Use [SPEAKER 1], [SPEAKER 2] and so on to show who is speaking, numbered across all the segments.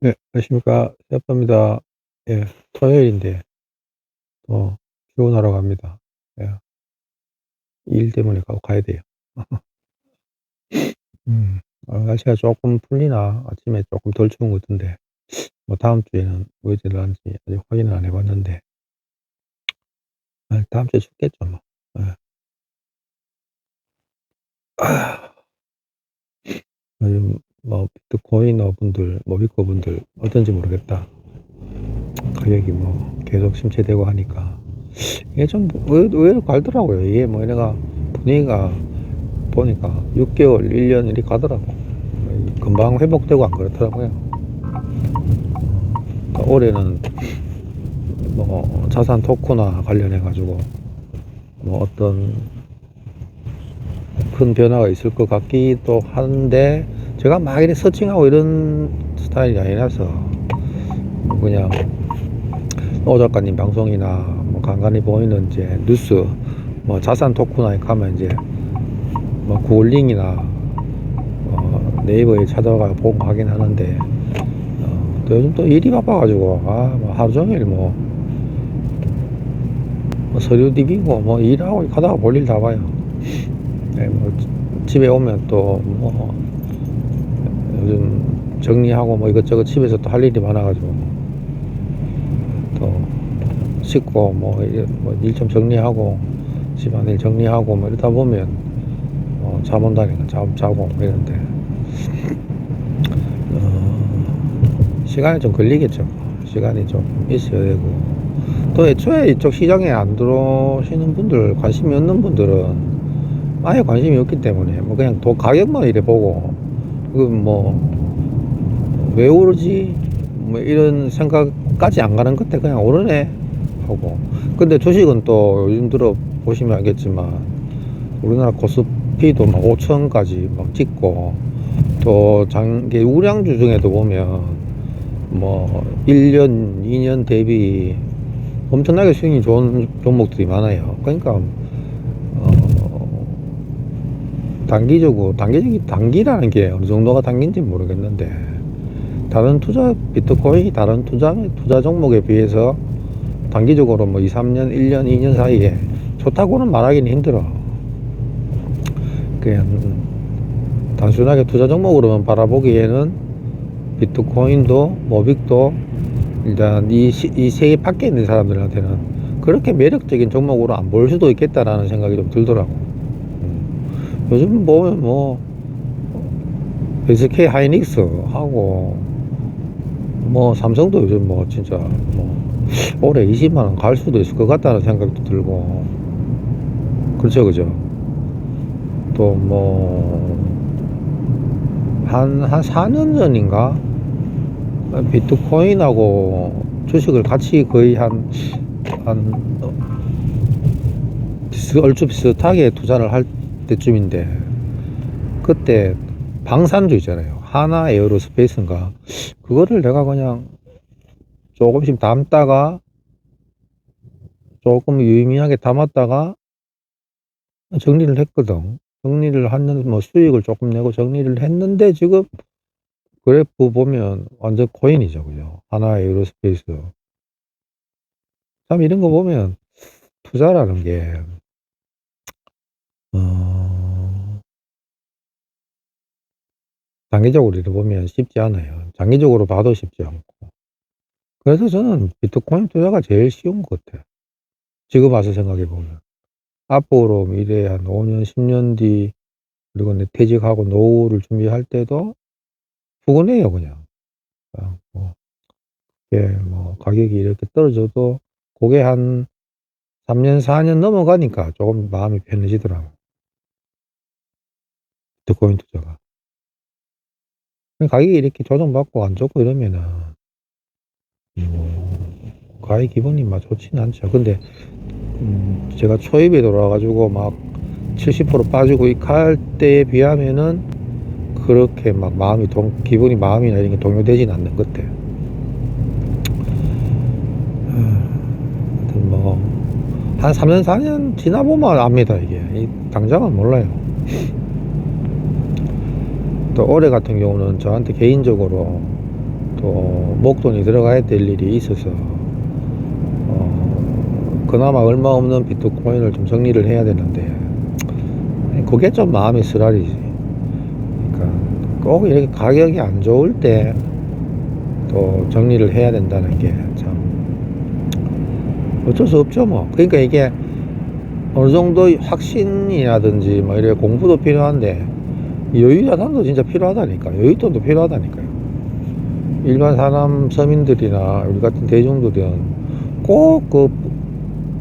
[SPEAKER 1] 네, 안녕하십니까. 새합입니다. 예, 토요일인데 또 출근하러 갑니다. 예, 일 때문에 가야 돼요. 음, 날씨가 조금 풀리나 아침에 조금 덜 추운 것 같은데 뭐 다음 주에는 뭐 어찌될런지 아직 확인을 안 해봤는데 다음 주에 춥겠죠 뭐. 예. 요즘 뭐 비트코이너 분들, 모비코 분들 어떤지 모르겠다. 가격이 뭐 계속 침체되고 하니까 이게 좀 의외로 갈더라고요. 이게 뭐 내가 분위기가 보니까 6개월, 1년 이렇게 가더라고. 금방 회복되고 안 그렇더라고요. 올해는 뭐 자산 토크나 관련해 가지고 뭐 어떤 큰 변화가 있을 것 같기도 한데 제가 막 이렇게 서칭하고 이런 스타일이 아니라서 그냥 오 작가님 방송이나 뭐 간간히 보이는 이제 뉴스 뭐 자산 토크나 가면 이제 뭐 구글링이나 네이버에 찾아가 보고 하긴 하는데 또 요즘 또 일이 바빠가지고 뭐 하루 종일 뭐 서류 디비고 뭐 일하고 가다가 볼일 다 봐요. 네, 뭐 집에 오면 또 뭐 요즘 정리하고 뭐 이것저것 집에서 또 할 일이 많아가지고 또 씻고 뭐 일 좀 정리하고 집안일 정리하고 뭐 이러다 보면 잠 온다니까 자고 뭐 이런데 시간이 좀 걸리겠죠. 시간이 좀 있어야 되고 또 애초에 이쪽 시장에 안 들어오시는 분들, 관심이 없는 분들은 아예 관심이 없기 때문에 뭐 그냥 가격만 이래 보고 왜 오르지 뭐 이런 생각까지 안 가는 것 같아. 그냥 오르네 하고. 근데 주식은 또 요즘 들어 보시면 알겠지만 우리나라 코스피도 막 5천까지 막 찍고 또 장기 우량주 중에도 보면 뭐 1년 2년 대비 엄청나게 수익이 좋은 종목들이 많아요. 그러니까 단기라는 게 어느 정도가 단기인지 모르겠는데 다른 비트코인 다른 투자 종목에 비해서 단기적으로 뭐 2, 3년, 1년, 2년 사이에 좋다고는 말하기는 힘들어. 그냥 단순하게 투자 종목으로만 바라보기에는 비트코인도 모빅도 일단 이 세계 밖에 있는 사람들한테는 그렇게 매력적인 종목으로 안 볼 수도 있겠다라는 생각이 좀 들더라고. 요즘 보면 뭐 SK 하이닉스 하고 뭐 삼성도 요즘 뭐 진짜 뭐 올해 20만원 갈 수도 있을 것 같다는 생각도 들고 그렇죠, 그죠. 또 뭐 한 4년 전인가 비트코인하고 주식을 같이 거의 얼추 비슷하게 투자를 할 때쯤인데 그때 방산주 있잖아요. 하나 에어로스페이스인가 그거를 내가 그냥 조금씩 담다가 조금 유의미하게 담았다가 정리를 했거든. 정리를 하는 뭐 수익을 조금 내고 정리를 했는데 지금 그래프 보면 완전 코인이죠, 그죠? 하나 에어로스페이스. 참 이런 거 보면 투자라는 게 어, 단기적으로 이렇게 보면 쉽지 않아요. 장기적으로 봐도 쉽지 않고. 그래서 저는 비트코인 투자가 제일 쉬운 것 같아요. 지금 와서 생각해 보면. 앞으로 미래에 한 5년, 10년 뒤 그리고 내 퇴직하고 노후를 준비할 때도 푸근해요, 그냥. 뭐, 예, 뭐 가격이 이렇게 떨어져도 그게 한 3년, 4년 넘어가니까 조금 마음이 편해지더라고. 비트코인 투자가. 가격이 이렇게 조정받고 안 좋고 이러면은 가격 기분이 막 좋지는 않죠. 근데 제가 초입에 돌아가지고 막 70% 빠지고 이 갈 때에 비하면은 그렇게 막 마음이나 이런 게 동요되진 않는 것 같아요. 하여튼 한 3년, 4년 지나보면 압니다, 이게. 당장은 몰라요. 또 올해 같은 경우는 저한테 개인적으로 또 목돈이 들어가야 될 일이 있어서 그나마 얼마 없는 비트코인을 좀 정리를 해야 되는데 그게 좀 마음이 쓰라리지. 그러니까 꼭 이렇게 가격이 안 좋을 때 또 정리를 해야 된다는 게 참 어쩔 수 없죠 뭐. 그러니까 이게 어느 정도 확신이라든지 뭐 이렇게 공부도 필요한데 여유자산도 진짜 필요하다니까. 여유돈도 필요하다니까요. 일반 사람 서민들이나 우리 같은 대중들은 꼭 그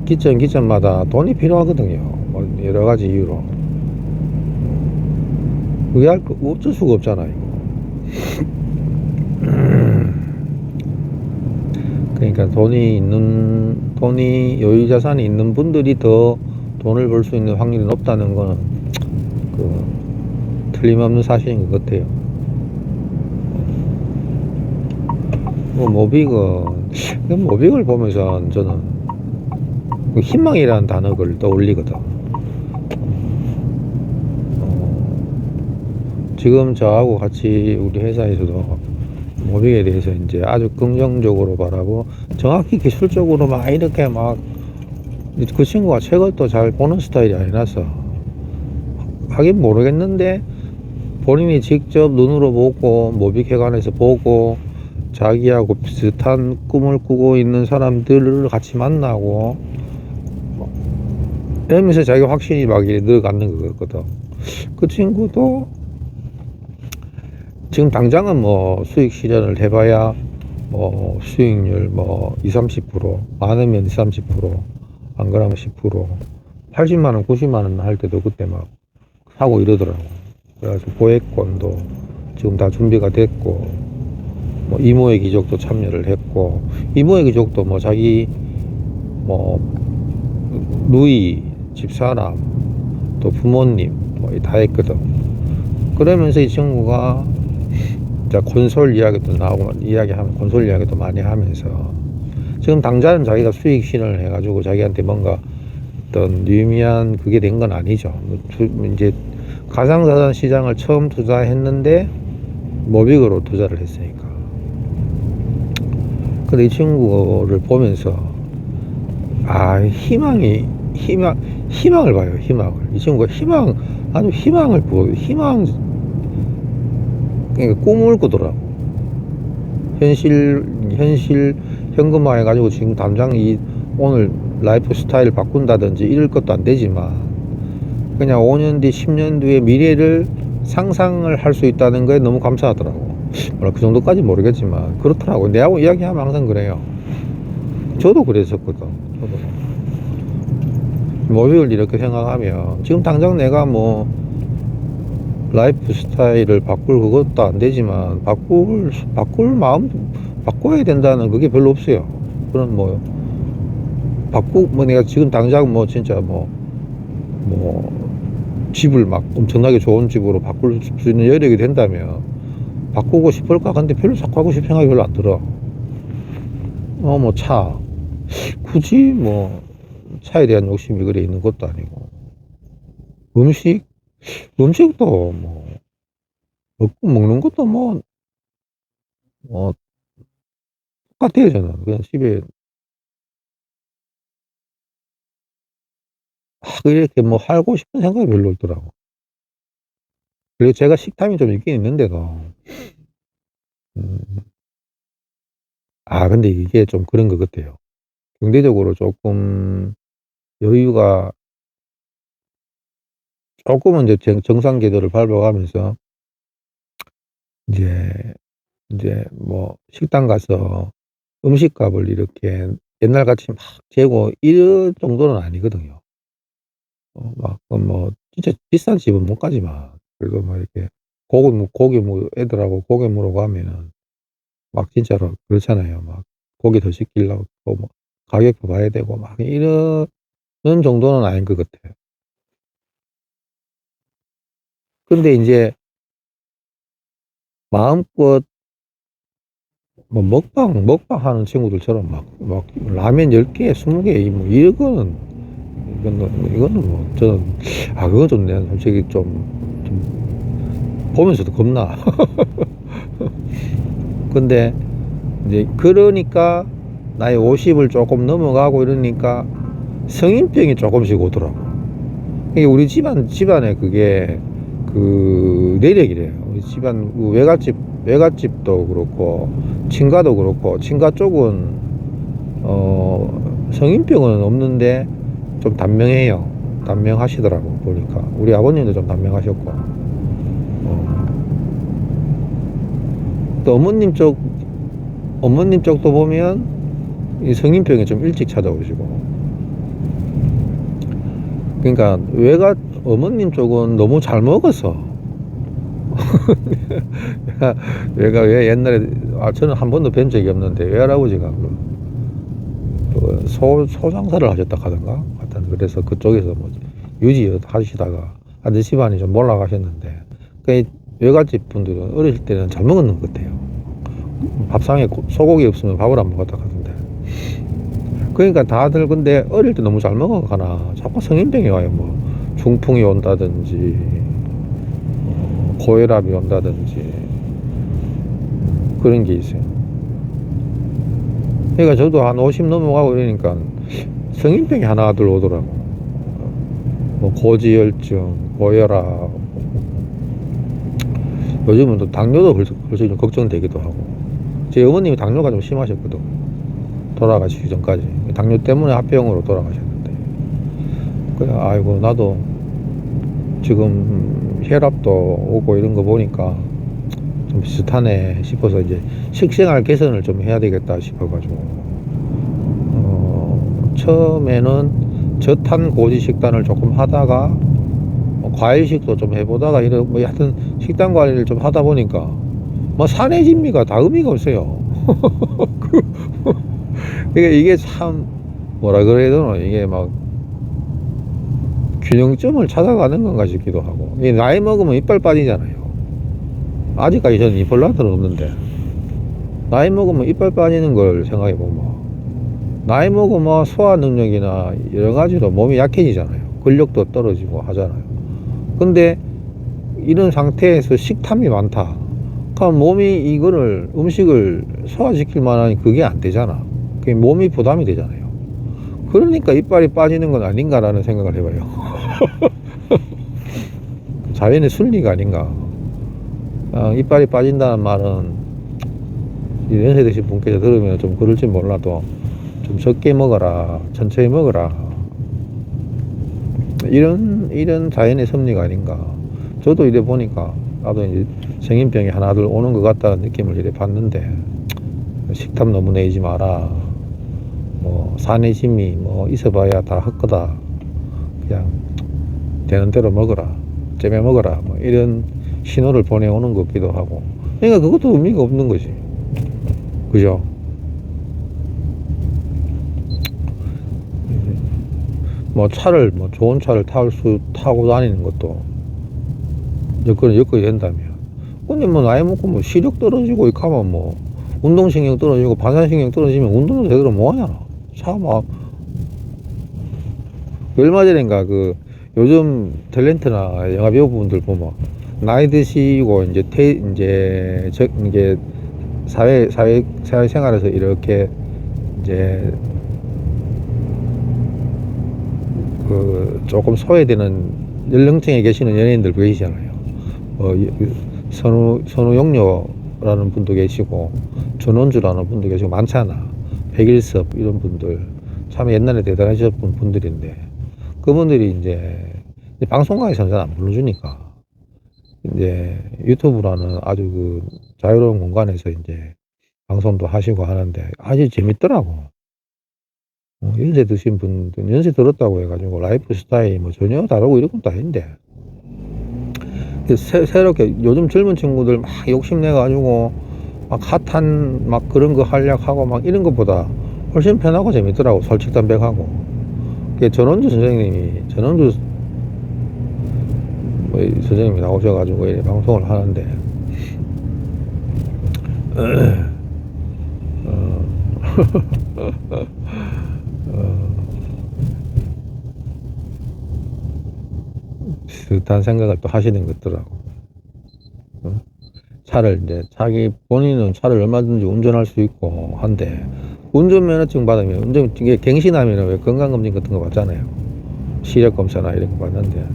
[SPEAKER 1] 기점마다 돈이 필요하거든요. 뭐 여러 가지 이유로. 그게 어쩔 수가 없잖아 이거. 그러니까 돈이 여유자산이 있는 분들이 더 돈을 벌 수 있는 확률이 높다는 거는 틀림없는 사실인 것 같아요. 모빅을 보면서 저는 희망이라는 단어를 떠올리거든. 지금 저하고 같이 우리 회사에서도 모빅에 대해서 이제 아주 긍정적으로 바라고, 정확히 기술적으로 막 이렇게 막 그 친구가 책을 또 잘 보는 스타일이 아니라서 하긴 모르겠는데, 본인이 직접 눈으로 보고 모빅회관에서 보고 자기하고 비슷한 꿈을 꾸고 있는 사람들을 같이 만나고 이러면서 자기 확신이 막 늘어가는 거거든. 그 친구도 지금 당장은 뭐 수익 실현을 해봐야 뭐 수익률 뭐 20-30%, 많으면 20-30%, 안 그러면 10%, 80만원 90만원 할 때도 그때 막 하고 이러더라고. 그래서 보액권도 지금 다 준비가 됐고, 뭐 이모의 기적도 참여를 했고, 이모의 기적도 뭐 자기 뭐 누이, 집사람, 또 부모님 뭐 다 했거든. 그러면서 이 친구가 이제 콘솔 이야기도 나오고, 콘솔 이야기도 많이 하면서, 지금 당장은 자기가 수익 실현을 해가지고 자기한테 뭔가 어떤 유의미한 그게 된 건 아니죠. 이제 가상자산 시장을 처음 투자했는데 모빅으로 투자를 했으니까. 근데 이 친구를 보면서 희망을 봐요. 희망을. 이 친구가 아주 희망을 보고, 그러니까 꿈을 꾸더라고. 현금화 해가지고 지금 당장 오늘 라이프 스타일 바꾼다든지 이럴 것도 안 되지만, 그냥 5년 뒤, 10년 뒤의 미래를 상상을 할 수 있다는 거에 너무 감사하더라고. 그 정도까지 모르겠지만 그렇더라고. 내하고 이야기하면 항상 그래요. 저도 그랬었거든. 모빅을 이렇게 생각하면 지금 당장 내가 뭐 라이프 스타일을 바꿀 그것도 안 되지만 바꿀 마음 바꿔야 된다는 그게 별로 없어요. 그런 내가 지금 당장 뭐 진짜 뭐 집을 막 엄청나게 좋은 집으로 바꿀 수 있는 여력이 된다면 바꾸고 싶을까? 근데 별로 바꾸고 싶은 생각이 별로 안 들어. 굳이 차에 대한 욕심이 그래 있는 것도 아니고, 음식도 먹는 것도 똑같아요. 저는 그냥 집에 이렇게 하고 싶은 생각이 별로 없더라고. 그리고 제가 식탐이 좀 있긴 있는데도, 음, 근데 이게 좀 그런 것 같아요. 경제적으로 조금 여유가, 조금은 이제 정상 궤도를 밟아가면서 이제 식당 가서 음식값을 이렇게 옛날같이 막 재고 이럴 정도는 아니거든요. 진짜 비싼 집은 못 가지만, 그래도 이렇게 애들하고 고기 먹으러 가면은 진짜로 그렇잖아요. 고기 더 시키려고 가격도 봐야 되고 이러는 정도는 아닌 것 같아요. 근데 이제 마음껏 먹방 하는 친구들처럼 라면 10개, 20개 이거는 저는 그건 좀 내가 솔직히 좀 보면서도 겁나. 근데 이제 그러니까 나이 50을 조금 넘어가고 이러니까 성인병이 조금씩 오더라고. 이게 우리 집안에 그게 그 내력이래요. 우리 집안 그 외갓집도 그렇고 친가도 그렇고, 친가 쪽은 성인병은 없는데 좀 단명해요. 단명하시더라고 보니까. 우리 아버님도 좀 단명하셨고, 또 어머님 쪽도 보면 이 성인병이 좀 일찍 찾아오시고. 그러니까 어머님 쪽은 너무 잘 먹어서 왜 옛날에 저는 한 번도 뵌 적이 없는데 외할아버지가 소 장사를 하셨다 하던가 하여튼 그래서 그쪽에서 뭐 유지 하시다가 아들 집안이 좀 몰락하셨는데, 그 외갓집 분들은 어렸을 때는 잘 먹었는 것 같아요. 밥상에 소고기 없으면 밥을 안 먹었다 하던데. 그러니까 다들 근데 어릴 때 너무 잘 먹어가나 자꾸 성인병이 와요. 뭐 중풍이 온다든지 고혈압이 온다든지 그런 게 있어요. 그러니까 저도 한 50 넘어가고 이러니까 성인병이 하나 둘 오더라고. 뭐 고지혈증, 고혈압, 요즘은 또 당뇨도 벌써 좀 걱정되기도 하고. 제 어머님이 당뇨가 좀 심하셨거든. 돌아가시기 전까지 당뇨 때문에 합병으로 돌아가셨는데, 그래 아이고 나도 지금 혈압도 오고 이런 거 보니까 좀 비슷하네 싶어서 이제 식생활 개선을 좀 해야 되겠다 싶어가지고 처음에는 저탄 고지 식단을 조금 하다가 과일식도 좀 해보다가 이런 뭐 하여튼 식단 관리를 좀 하다 보니까 뭐 산해진미가 다 의미가 없어요. 그러니까 이게 참 뭐라 그래야 되나, 이게 막 균형점을 찾아가는 건가 싶기도 하고. 이 나이 먹으면 이빨 빠지잖아요. 아직까지 저는 이빨라트는 없는데 나이 먹으면 이빨 빠지는 걸 생각해 보면, 나이 먹으면 소화 능력이나 여러 가지로 몸이 약해지잖아요. 근력도 떨어지고 하잖아요. 근데 이런 상태에서 식탐이 많다. 그럼 몸이 이거를 음식을 소화시킬 만한 그게 안 되잖아. 그게 몸이 부담이 되잖아요. 그러니까 이빨이 빠지는 건 아닌가라는 생각을 해봐요. 자연의 순리가 아닌가. 이빨이 빠진다는 말은 연세 드신 분께서 들으면 좀 그럴지 몰라도 좀 적게 먹어라, 천천히 먹어라, 이런 자연의 섭리가 아닌가. 저도 이래 보니까 나도 이제 성인병이 하나둘 오는 것 같다는 느낌을 이래 봤는데, 식탐 너무 내지 마라, 뭐 산해짐이 뭐 있어봐야 다 헛거다, 그냥 되는 대로 먹어라, 째매 먹어라, 뭐 이런 신호를 보내오는 것 같기도 하고. 그러니까 그것도 의미가 없는 거지, 그죠? 뭐 차를 뭐 좋은 차를 타고 다니는 것도 여건이 된다면, 근데 뭐 나이 먹고 뭐 시력 떨어지고 이렇게 하면 뭐 운동신경 떨어지고 반사신경 떨어지면 운동도 제대로 못 하잖아. 차 막 얼마 전인가 그 요즘 탤런트나 영화 배우분들 보면 나이 드시고 이제 이게 사회생활에서 이렇게 이제 그 조금 소외되는 연령층에 계시는 연예인들 계시잖아요. 선우용료라는 분도 계시고 전원주라는 분도 계시고 많잖아. 백일섭 이런 분들 참 옛날에 대단하셨던 분들인데, 그분들이 이제 방송국에서는 잘 안 불러주니까 이제 유튜브라는 아주 그 자유로운 공간에서 이제 방송도 하시고 하는데 아주 재밌더라고. 연세 드신 분들, 연세 들었다고 해가지고 라이프 스타일이 뭐 전혀 다르고 이런 것도 아닌데, 새롭게 요즘 젊은 친구들 막 욕심내가지고 막 핫한 막 그런 거 하려고 막 이런 것보다 훨씬 편하고 재밌더라고. 솔직담백하고. 전원주 뭐 선생님이 나오셔가지고 이렇게 방송을 하는데 비슷한 생각을 또 하시는 것 같더라고. 차를 이제 자기 본인은 차를 얼마든지 운전할 수 있고 한데 운전면허증 받으면 이게 갱신하면 왜 건강검진 같은 거 받잖아요. 시력검사나 이런 거 받는데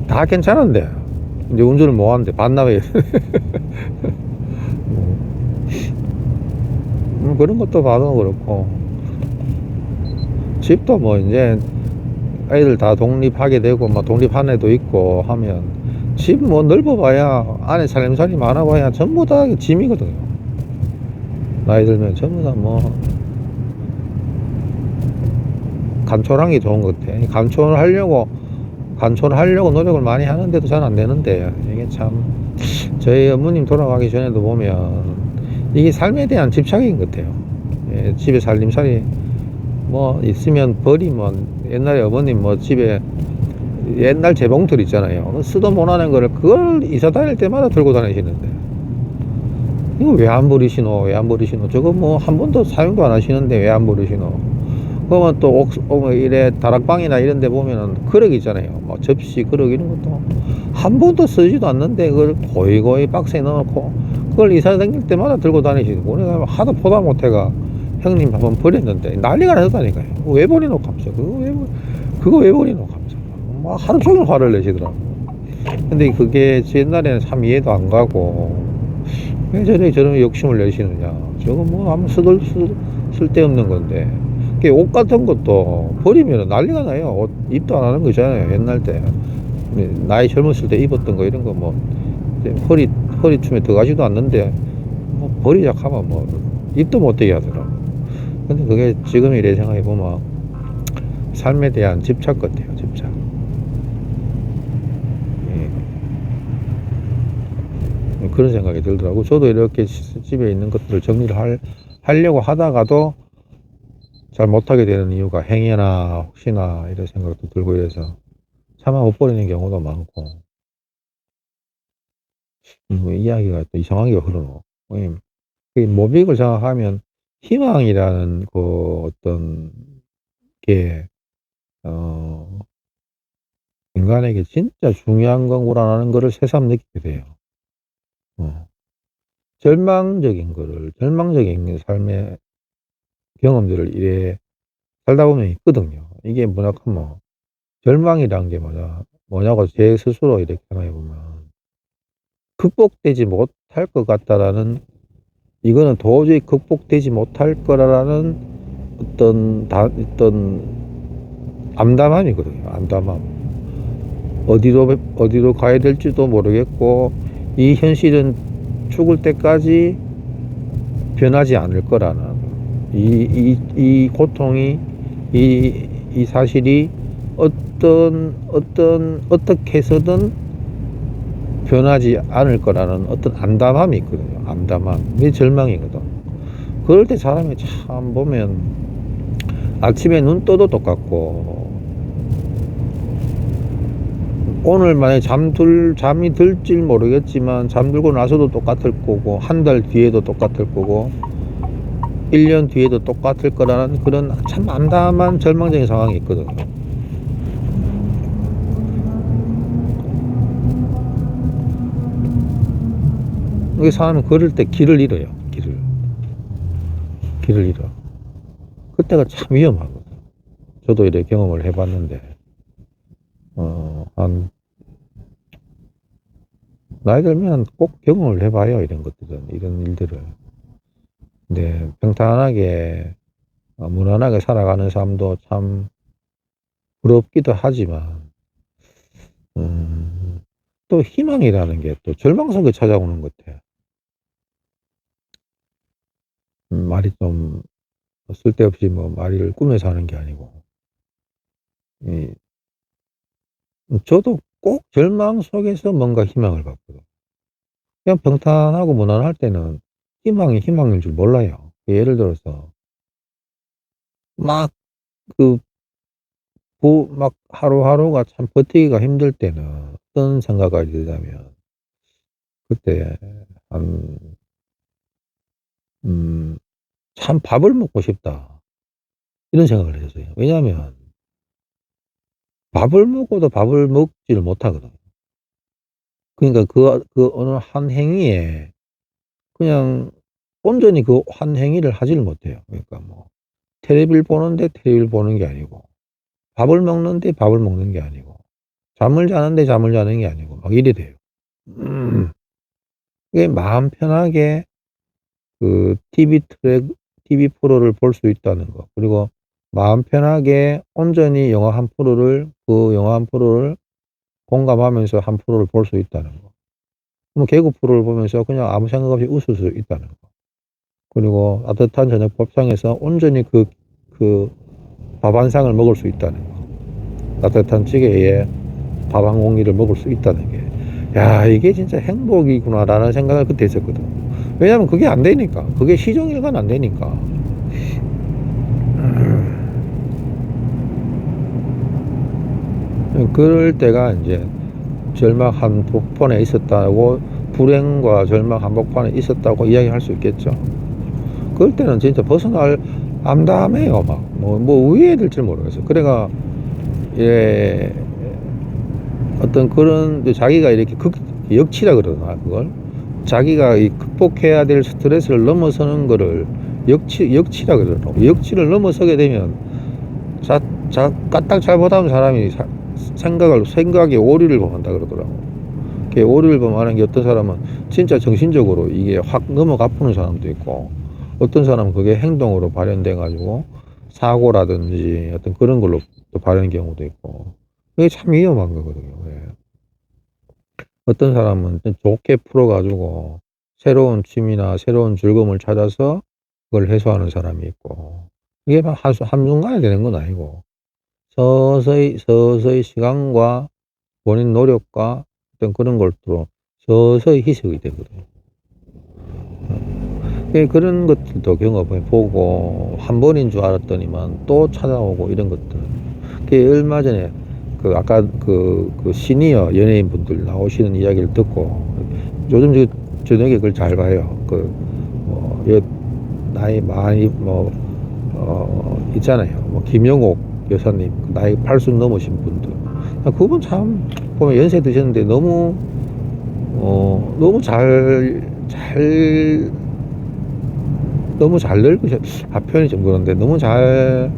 [SPEAKER 1] 다 괜찮은데 이제 운전을 못 하는데 반납해. 그런 것도 봐도 그렇고 집도 뭐 이제 애들 다 독립하게 되고 막 독립한 애도 있고 하면 집 뭐 넓어봐야 안에 살림살이 많아봐야 전부 다 짐이거든요. 나이 들면 전부 다 뭐 간촐한 게 좋은 것 같아. 간촐하려고 노력을 많이 하는데도 잘 안 되는데 이게 참 저희 어머님 돌아가기 전에도 보면 이게 삶에 대한 집착인 것 같아요. 예, 집에 살림살이 뭐 있으면 버리면 옛날에 어머님 뭐 집에 옛날 재봉틀 있잖아요. 쓰도 못하는 거를 그걸 이사 다닐 때마다 들고 다니시는데 이거 왜 안 버리시노? 왜 안 버리시노? 저거 뭐 한 번도 사용도 안 하시는데 왜 안 버리시노? 그러면 또 이래 다락방이나 이런 데 보면은 그릇 있잖아요. 뭐 접시 그릇 이런 것도 한 번도 쓰지도 않는데 그걸 고이고이 박스에 넣어놓고 그걸 이사 다닐 때마다 들고 다니시고 내가 하도 포다 못해가 형님 한번 버렸는데 난리가 났다니까요. 왜 버리노 하면서 그거 왜 버리노 하면서 막 하루 종일 화를 내시더라고. 근데 그게 옛날에는 참 이해도 안 가고 왜 저런 욕심을 내시느냐. 저거 뭐 아무 쓸데없는 건데. 옷 같은 것도 버리면 난리가 나요. 옷 입도 안 하는 거 있잖아요. 옛날 때 나이 젊었을 때 입었던 거 이런 거 뭐 허리춤에 들어가지도 않는데 뭐 버리자 하면 뭐 입도 못 되게 하더라고. 근데 그게 지금 이래 생각해 보면 삶에 대한 집착 같아요. 집착. 예. 그런 생각이 들더라고. 저도 이렇게 집에 있는 것들을 정리를 하려고 하다가도 잘 못하게 되는 이유가 행여나 혹시나 이런 생각도 들고 이래서 차마 못 버리는 경우도 많고 이야기가 또 이상하게 흐르노. 모빅을 생각하면 희망이라는 그 어떤 게 인간에게 진짜 중요한 거라는 거를 새삼 느끼게 돼요. 절망적인 삶의 경험들을 이래 살다 보면 있거든요. 이게 뭐냐면 절망이란 게 뭐냐고 제 스스로 이렇게 생각해 보면 극복되지 못할 것 같다라는 이거는 도저히 극복되지 못할 거라는 어떤 암담함이거든요. 암담함. 어디로 가야 될지도 모르겠고 이 현실은 죽을 때까지 변하지 않을 거라는 이 고통이 이 사실이 어떻게 해서든 변하지 않을 거라는 어떤 암담함이 있거든요. 암담함. 이게 절망이거든. 그럴 때 사람이 참 보면 아침에 눈 떠도 똑같고 오늘 만약에 잠이 들지 모르겠지만 잠들고 나서도 똑같을 거고 한 달 뒤에도 똑같을 거고 1년 뒤에도 똑같을 거라는 그런 참 암담한 절망적인 상황이 있거든요. 이 사람은 걸을 때 길을 잃어요. 길을 잃어. 그때가 참 위험하거든. 저도 이렇게 경험을 해봤는데 나이 들면 꼭 경험을 해봐요. 이런 것들은, 이런 일들을. 근데 평탄하게, 무난하게 살아가는 사람도 참 부럽기도 하지만, 또 희망이라는 게 또 절망 속에 찾아오는 것 같아. 말이 좀 쓸데없이 뭐 말을 꾸며서 하는 게 아니고. 저도 꼭 절망 속에서 뭔가 희망을 봤거든. 그냥 평탄하고 무난할 때는 희망이 희망인 줄 몰라요. 예를 들어서 막 그 막 하루하루가 참 버티기가 힘들 때는 어떤 생각이 들냐면 그때 한 '참 밥을 먹고 싶다.' 이런 생각을 했어요. 왜냐하면 밥을 먹어도 밥을 먹지를 못하거든. 그러니까 그 어느 한 행위에 그냥 온전히 그 한 행위를 하지를 못해요. 그러니까 뭐 텔레비를 보는데 텔레비를 보는 게 아니고, 밥을 먹는데 밥을 먹는 게 아니고, 잠을 자는데 잠을 자는 게 아니고 막 이래 돼요. 이게 마음 편하게 그 TV 프로를 볼 수 있다는 거, 그리고 마음 편하게 온전히 영화 한 프로를, 그 영화 한 프로를 공감하면서 한 프로를 볼 수 있다는 거. 뭐 개그 프로를 보면서 그냥 아무 생각 없이 웃을 수 있다는 거. 그리고 따뜻한 저녁 밥상에서 온전히 그 밥 한 상을 먹을 수 있다는 거. 따뜻한 찌개에 밥 한 공기를 먹을 수 있다는 게, 야, 이게 진짜 행복이구나라는 생각을 그때 했었거든. 왜냐면 그게 안 되니까. 그게 시종일관 안 되니까. 그럴 때가 이제 절망 한복판에 있었다고, 불행과 절망 한복판에 있었다고 이야기할 수 있겠죠. 그럴 때는 진짜 벗어날 암담해요. 막 뭐 우회해야 될지 모르겠어요. 그래가 예, 어떤 그런 자기가 이렇게 역치라 그러나, 그걸 자기가 극복해야 될 스트레스를 넘어서는 거를 역치라 그러더라고. 역치를 넘어서게 되면 까딱 잘못하는 사람이 생각에 오류를 범한다 그러더라고. 오류를 범하는 게, 어떤 사람은 진짜 정신적으로 이게 확 넘어가 푸는 사람도 있고, 어떤 사람은 그게 행동으로 발현돼 가지고 사고라든지 어떤 그런 걸로 또 발현된 경우도 있고, 그게 참 위험한 거거든요. 예. 어떤 사람은 좋게 풀어가지고 새로운 취미나 새로운 즐거움을 찾아서 그걸 해소하는 사람이 있고, 이게 막 한순간에 되는 건 아니고, 서서히 시간과 본인 노력과 어떤 그런 것들로 서서히 희석이 되거든요. 그런 것들도 경험해 보고, 한 번인 줄 알았더니만 또 찾아오고, 이런 것들. 얼마 전에 아까 시니어 연예인 분들 나오시는 이야기를 듣고, 요즘 저녁에 그걸 잘 봐요. 나이 많이 있잖아요. 김영옥 여사님, 나이 80 넘으신 분들. 그분 참 보면 연세 드셨는데 너무 너무 잘 늙으셨, 표현이 좀 그런데, 너무 잘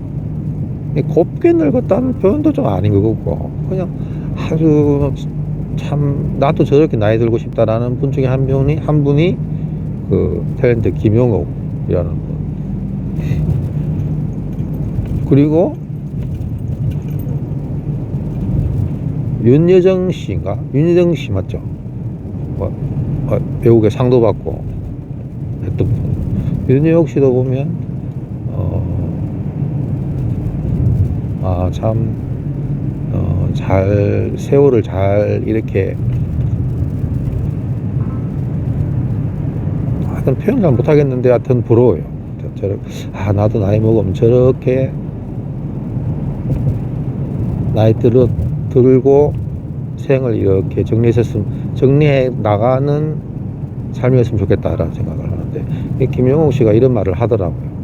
[SPEAKER 1] 곱게 늙었다는 표현도 좀 아닌 것 같고, 그냥 아주 참, 나도 저렇게 나이 들고 싶다라는 분 중에 한 분이 그 탤런트 김용옥이라는 분. 그리고 윤여정 씨인가? 윤여정 씨 맞죠? 배우계 상도 받고 했던 분. 윤여정 씨도 보면 잘 세월을 잘 이렇게, 하여튼 표현 잘 못하겠는데 하여튼 부러워요. 나도 나이 먹으면 저렇게 나이 들고 생을 이렇게 정리해 나가는 삶이었으면 좋겠다라는 생각을 하는데, 김영옥 씨가 이런 말을 하더라고요.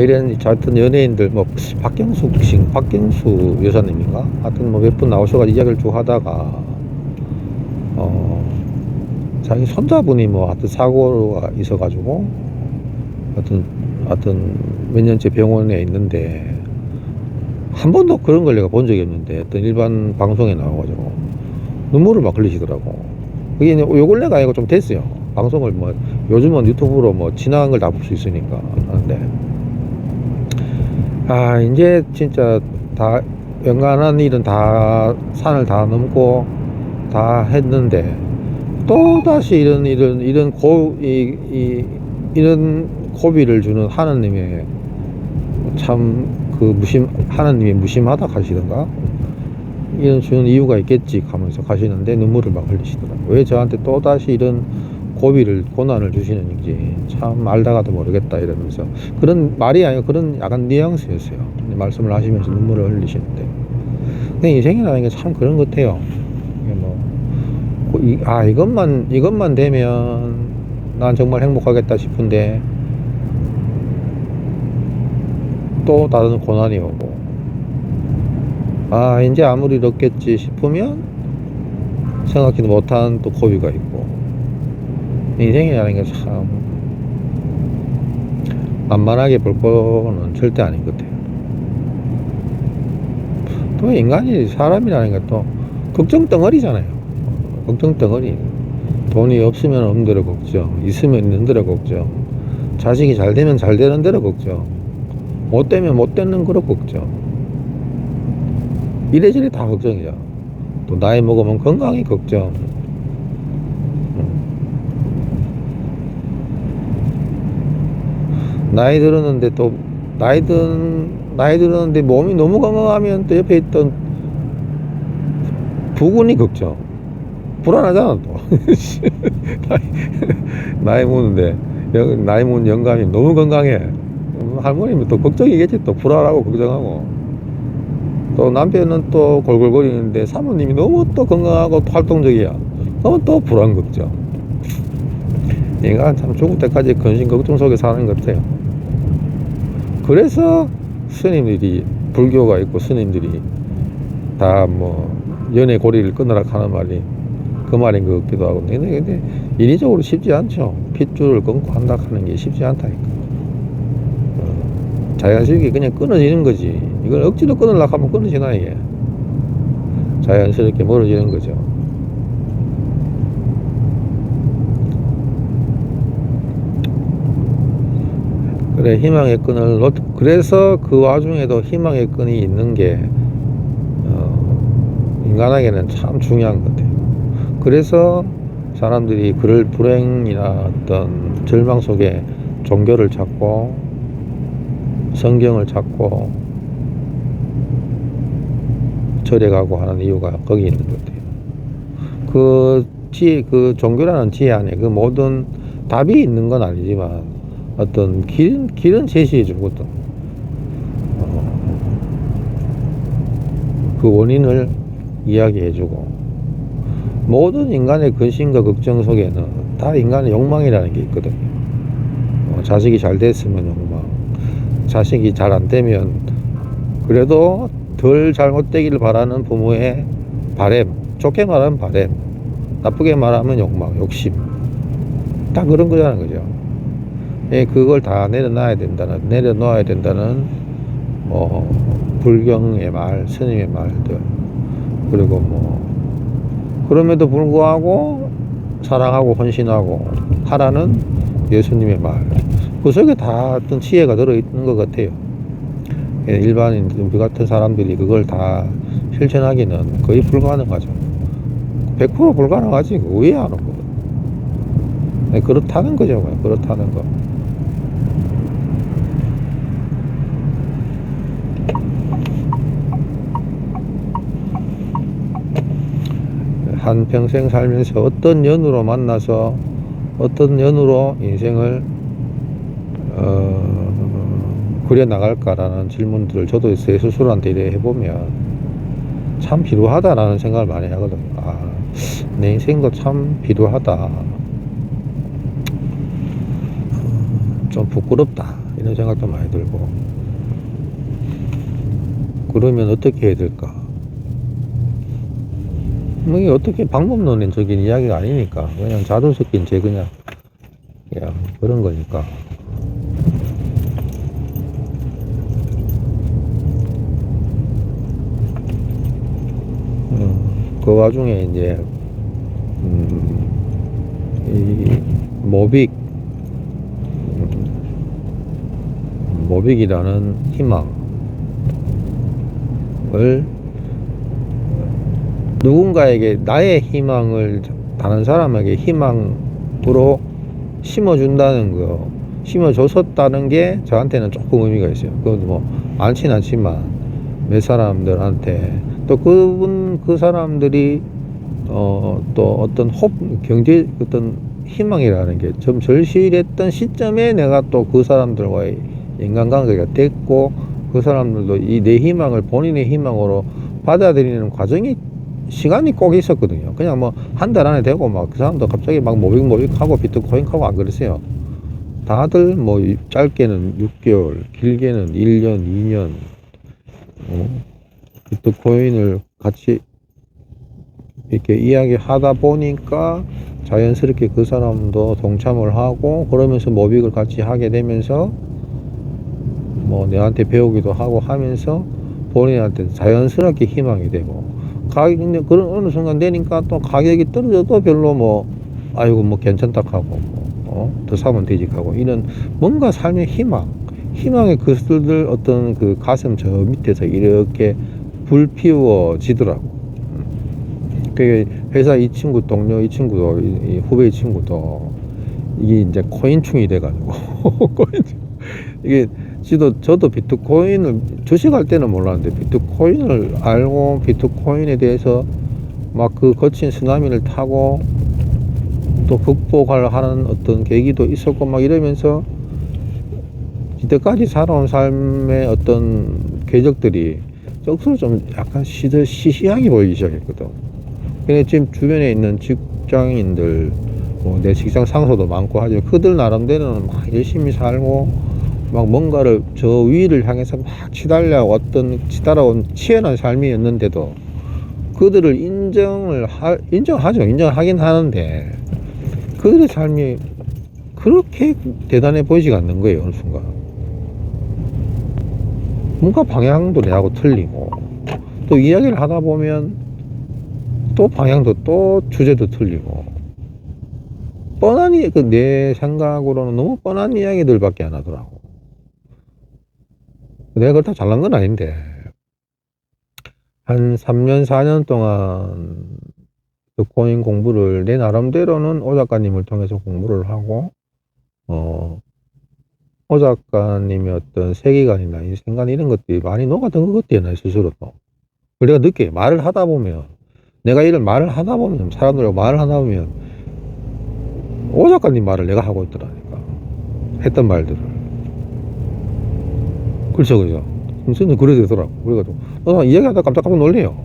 [SPEAKER 1] 이런 하여튼 연예인들, 박경수 여사님인가? 하여튼 몇 분 나오셔가지고 이야기를 쭉 하다가, 자기 손자분이 하여튼 사고가 있어가지고, 하여튼 몇 년째 병원에 있는데, 한 번도 그런 걸 내가 본 적이 없는데, 어떤 일반 방송에 나와가지고 눈물을 막 흘리시더라고. 그게 요 근래가 아니고 좀 됐어요. 방송을 요즘은 유튜브로 지나간 걸 다 볼 수 있으니까 하는데, 이제 진짜 다 연간한 일은 다 산을 다 넘고 다 했는데, 또 다시 이런 고비를 주는 하나님의 참 하나님이 무심하다 하시던가, 이런 주는 이유가 있겠지 하면서 가시는데 눈물을 막 흘리시더라고요. 왜 저한테 또 다시 이런 고난을 주시는지 참 알다가도 모르겠다 이러면서, 그런 말이 아니고 그런 약간 뉘앙스였어요. 말씀을 하시면서 눈물을 흘리시는데, 근데 인생이라는 게 참 그런 것 같아요. 이것만 되면 난 정말 행복하겠다 싶은데, 또 다른 고난이 오고, 이제 아무리 늦겠지 싶으면 생각지도 못한 또 고비가 있고, 인생이라는 게 참 만만하게 볼 거는 절대 아닌 것 같아요. 또 인간이 사람이라는 것도 걱정 덩어리잖아요. 걱정 덩어리. 돈이 없으면 없는 대로 걱정, 있으면 있는 대로 걱정, 자식이 잘 되면 잘 되는 대로 걱정, 못 되면 못 되는 거로 걱정. 이래저래 다 걱정이야. 또 나이 먹으면 건강이 걱정. 나이 들었는데 또 나이 들었는데 몸이 너무 건강하면 또 옆에 있던 부군이 걱정. 불안하잖아 또. 나이 먹는데 나이 먹은 영감이 너무 건강해. 할머니면 또 걱정이겠지. 또 불안하고 걱정하고. 또 남편은 또 골골거리는데 사모님이 너무 또 건강하고 또 활동적이야. 그러면 또 불안 걱정. 인간 참 죽을 때까지 근심 걱정 속에 사는 것 같아요. 그래서 스님들이, 불교가 있고 스님들이 다 뭐 연애 고리를 끊으라 하는 말이 그 말인 것 같기도 하고. 근데 인위적으로 쉽지 않죠. 핏줄을 끊고 한다 하는 게 쉽지 않다니까. 자연스럽게 그냥 끊어지는 거지. 이걸 억지로 끊으려고 하면 끊어지나 이게. 자연스럽게 멀어지는 거죠. 그래, 희망의 끈을 그래서 그 와중에도 희망의 끈이 있는 게 인간에게는 참 중요한 것 같아요. 그래서 사람들이 그럴 불행이나 어떤 절망 속에 종교를 찾고 성경을 찾고 절에 가고 하는 이유가 거기 있는 것 같아요. 그 지혜, 그 종교라는 지혜 안에 그 모든 답이 있는 건 아니지만 어떤 길은 제시해 주거든. 그 원인을 이야기해 주고, 모든 인간의 근심과 걱정 속에는 다 인간의 욕망이라는 게 있거든요. 자식이 잘 됐으면 욕망, 자식이 잘 안 되면 그래도 덜 잘못되기를 바라는 부모의 바램, 좋게 말하면 바램, 나쁘게 말하면 욕망, 욕심, 다 그런 거라는 거죠. 그걸 다 내려놔야 된다는 불경의 말, 스님의 말들, 그리고 그럼에도 불구하고 사랑하고 헌신하고 하라는 예수님의 말, 그 속에 다 어떤 지혜가 들어있는 것 같아요. 일반인 우리 같은 사람들이 그걸 다 실천하기는 거의 불가능하죠. 100% 불가능하지. 왜 안 하고. 그렇다는 거죠. 그렇다는 거. 한평생 살면서 어떤 연으로 만나서 어떤 연으로 인생을 그려나갈까라는 질문들을 저도 제 스스로한테 이래 해보면 참 필요하다라는 생각을 많이 하거든요. 내 인생도 참 필요하다. 좀 부끄럽다. 이런 생각도 많이 들고. 그러면 어떻게 해야 될까? 이게 어떻게 방법론적인 이야기가 아니니까 그냥 자돈 섞인 그냥 그런 거니까. 그 와중에 이제 이 모빅이라는 희망을 누군가에게 나의 희망을 다른 사람에게 희망으로 심어준다는 거, 심어줬었다는 게 저한테는 조금 의미가 있어요. 그것도 많진 않지만 몇 사람들한테 또 그 사람들이 또 어떤 경제 어떤 희망이라는 게 좀 절실했던 시점에 내가 또 그 사람들과의 인간관계가 됐고, 그 사람들도 내 희망을 본인의 희망으로 받아들이는 과정이 시간이 꼭 있었거든요. 그냥 한 달 안에 되고 그 사람도 갑자기 모빅하고 비트코인 하고 안 그랬어요. 다들 짧게는 6개월, 길게는 1년, 2년 비트코인을 같이 이렇게 이야기하다 보니까 자연스럽게 그 사람도 동참을 하고 그러면서 모빅을 같이 하게 되면서 뭐 내한테 배우기도 하고 하면서 본인한테 자연스럽게 희망이 되고 가격이 그런 어느 순간 되니까 또 가격이 떨어져도 별로 뭐 아이고 뭐 괜찮다 하고 더 사면 되지 하고 이런 뭔가 삶의 희망의 그슬들 어떤 그 가슴 저 밑에서 이렇게 불 피워지더라고. 그 회사 이 친구 동료 이 친구도 이 후배 친구도 이게 이제 코인충이 돼가지고 이게 저도 비트코인을 주식할 때는 몰랐는데 비트코인을 알고 비트코인에 대해서 막 그 거친 쓰나미를 타고 또 극복을 하는 어떤 계기도 있었고 막 이러면서 이때까지 살아온 삶의 어떤 궤적들이 적수로 좀 약간 시시하게 보이기 시작했거든. 근데 지금 주변에 있는 직장인들 뭐 내 직장 상사도 많고 하지만 그들 나름대로는 막 열심히 살고 막 뭔가를 저 위를 향해서 막 치달아온 치열한 삶이었는데도 그들을 인정하긴 하는데 그들의 삶이 그렇게 대단해 보이지가 않는 거예요. 어느 순간 뭔가 방향도 내하고 틀리고 또 이야기를 하다 보면 또 방향도 또 주제도 틀리고 뻔한 내 생각으로는 너무 뻔한 이야기들밖에 안 하더라고. 내가 그걸 다 잘난 건 아닌데 한 3년 4년 동안 비트코인 공부를 내 나름대로는 오 작가님을 통해서 공부를 하고 오 작가님의 어떤 세계관이나 인생관 이런 것들이 많이 녹아든 것 같아요. 나 스스로도. 내가 늦게 말을 하다 보면 사람들하고 말을 하다 보면 오 작가님 말을 내가 하고 있더라니까. 했던 말들을. 그죠. 저는 그래 되더라고. 그래가지고 이야기하다 깜짝 놀래요.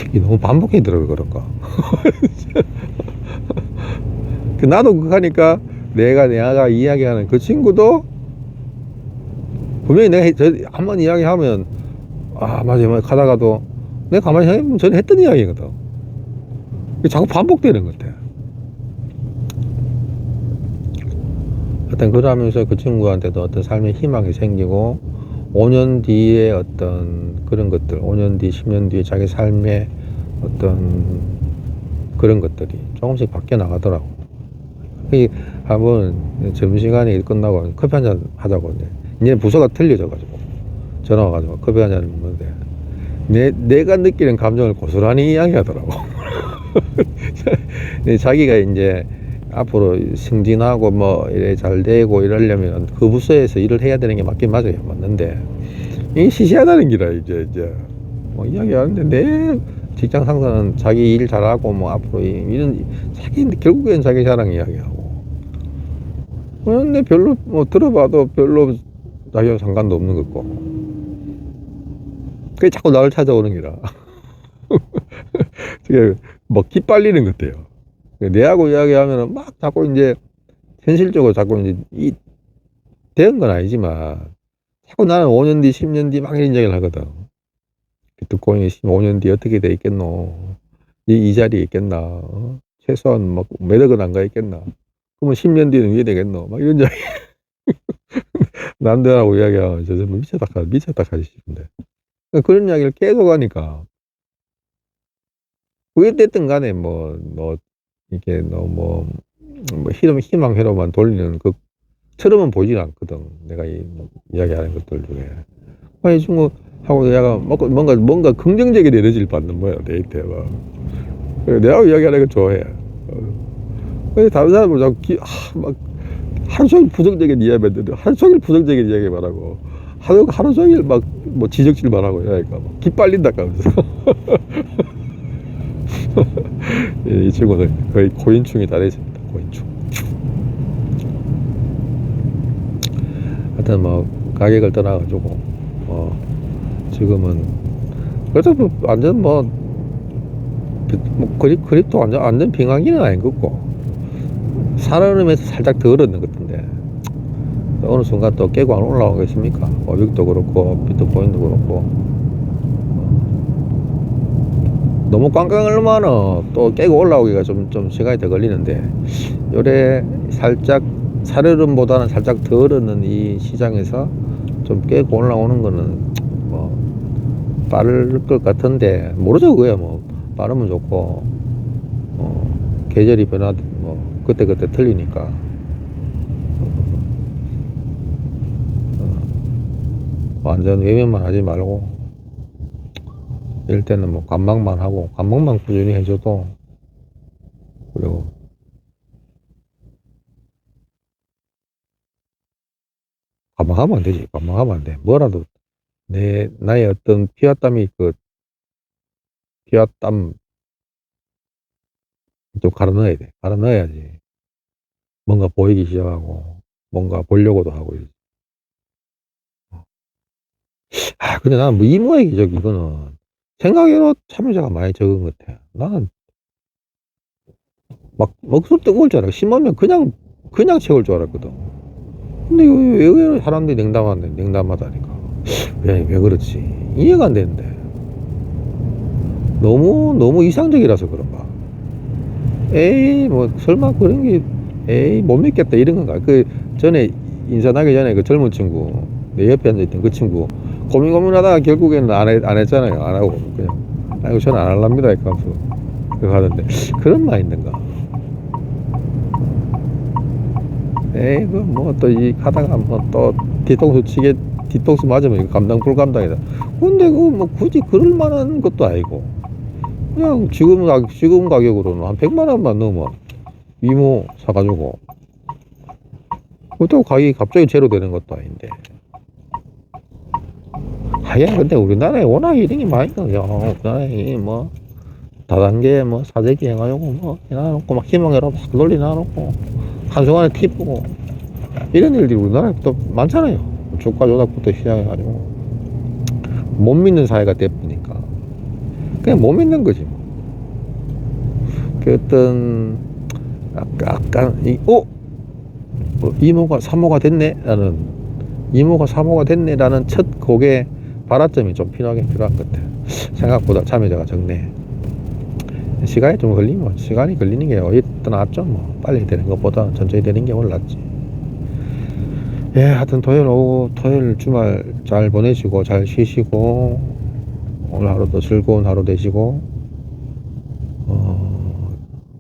[SPEAKER 1] 이게 너무 반복이더라고요. 그럴까. 나도 그거 하니까 내가 이야기하는 그 친구도 분명히 내가 한번 이야기하면 맞아요 가다가도 내가 가만히 생각해보면 전에 했던 이야기거든. 자꾸 반복되는 것 같아. 하여튼 그러면서 그 친구한테도 어떤 삶의 희망이 생기고 5년 뒤에 어떤 그런 것들 5년 뒤 10년 뒤에 자기 삶의 어떤 그런 것들이 조금씩 바뀌어 나가더라고. 한번 점심시간이 끝나고 커피 한잔 하자고 이제 부서가 틀려져가지고 전화 와가지고 커피 한잔 먹는데 내가 느끼는 감정을 고스란히 이야기하더라고. 자기가 이제 앞으로 승진하고 뭐 이래 잘 되고 이러려면 그 부서에서 일을 해야 되는 게 맞긴 맞아요. 맞는데 이게 시시하다는 기라 이제 뭐 이야기하는데 내 직장 상사는 자기 일 잘하고 뭐 앞으로 이런 결국엔 자기 자랑 이야기하고 근데 별로 뭐 들어봐도 별로 자기랑 상관도 없는 것 같고 그게 자꾸 나를 찾아오는 기라. 그게 뭐 기빨리는 것 같아요. 내하고 이야기하면은 막 자꾸 이제 현실적으로 자꾸 이제 된 건 아니지만 자꾸 나는 5년 뒤 10년 뒤 막 이런 이야기를 하거든. 비트코인이 5년 뒤 어떻게 돼 있겠노? 이 자리에 있겠나? 최소한 막 몇 억은 안 가 있겠나? 그러면 10년 뒤에는 왜 되겠노? 막 이런 이야기. 남들하고 이야기하면 저 미쳤다 하지 싶은데. 그런 이야기를 계속 하니까 왜 됐든 간에 이렇게 너무 희망회로만 돌리는 그처럼은 보이진 않거든. 내가 이야기하는 것들 중에. 이 친구하고 내가 뭔가 긍정적인 에너지를 받는 거야, 데이트가. 내가 이야기하는 걸 좋아해. 다른 사람은 자꾸 하루 종일 부정적인 이야기만 하고, 하루 종일 지적질만 하고, 이러니까 기빨린다 하면서. 이 친구는 거의 고인충이 다 됐습니다. 고인충. 하여튼 가격을 떠나가지고 지금은 그래도 완전 그립도 완전 빙하기는 아닌 것 같고 살아오면서 살짝 더 얼었는 것 같은데 어느 순간 또 깨고 안 올라오겠습니까? 모빅도 그렇고 비트코인도 그렇고 너무 꽝꽝 얼마나 또 깨고 올라오기가 좀 시간이 더 걸리는데, 요래 살짝 살얼음보다는 살짝 덜 오는 이 시장에서 좀 깨고 올라오는 거는 뭐 빠를 것 같은데, 모르죠. 그거야 뭐 빠르면 좋고, 계절이 변화 뭐 그때그때 틀리니까. 완전 외면만 하지 말고, 이럴 때는 뭐 관망만 하고, 관망만 꾸준히 해줘도. 그리고 관망하면 안 되지. 관망하면 안 돼. 뭐라도 나의 어떤 피와 땀이, 피와 땀 좀 갈아 넣어야 돼. 갈아 넣어야지 뭔가 보이기 시작하고, 뭔가 보려고도 하고. 근데 나는 뭐 이모의 기적, 이거는 생각외로 참여자가 많이 적은 것 같아. 나는 막 먹술 뜨거울 줄 알아. 심하면 그냥 채울 줄 알았거든. 근데 왜 의외로 사람들이 냉담하다니까. 왜 그렇지? 이해가 안 되는데. 너무 이상적이라서 그런가. 에이, 뭐, 설마 그런 게, 에이, 못 믿겠다, 이런 건가. 전에, 인사나기 전에 그 젊은 친구, 내 옆에 앉아있던 그 친구, 고민하다가 결국에는 안 했잖아요. 안 하고, 그냥, 아이고, 저는 안 할랍니다. 이렇게 하면서, 그거 하던데. 그런 마인드인가. 에이, 또 하다가 뒤통수 맞으면 감당 불감당이다. 근데 굳이 그럴 만한 것도 아니고, 그냥 지금 가격으로는 한 100만 원만 넣으면 이모 사가지고, 그렇다고 가격이 갑자기 제로 되는 것도 아닌데. 근데 우리나라에 워낙 이런 게 많으니까, 우리나라에 다단계 사재기 해가지고 해놔놓고 막 희망해라 막 논리 놔놓고 한순간에 티보고 이런 일들이 우리나라에 또 많잖아요. 주가 조작부터 시작해가지고 못 믿는 사회가 돼버리니까 그냥 못 믿는 거지. 어떤 약간 이모가 사모가 됐네라는 첫 곡의 발화점이 좀 필요한 것 같아. 생각보다 참여자가 적네. 시간이 걸리는 게 어디 낫죠. 빨리 되는 것보다 천천히 되는 게 낫지. 하여튼 토요일 주말 잘 보내시고 잘 쉬시고, 오늘 하루도 즐거운 하루 되시고,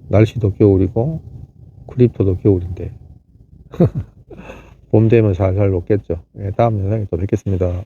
[SPEAKER 1] 날씨도 겨울이고 크립토도 겨울인데 봄 되면 살살 녹겠죠. 다음 영상에 또 뵙겠습니다.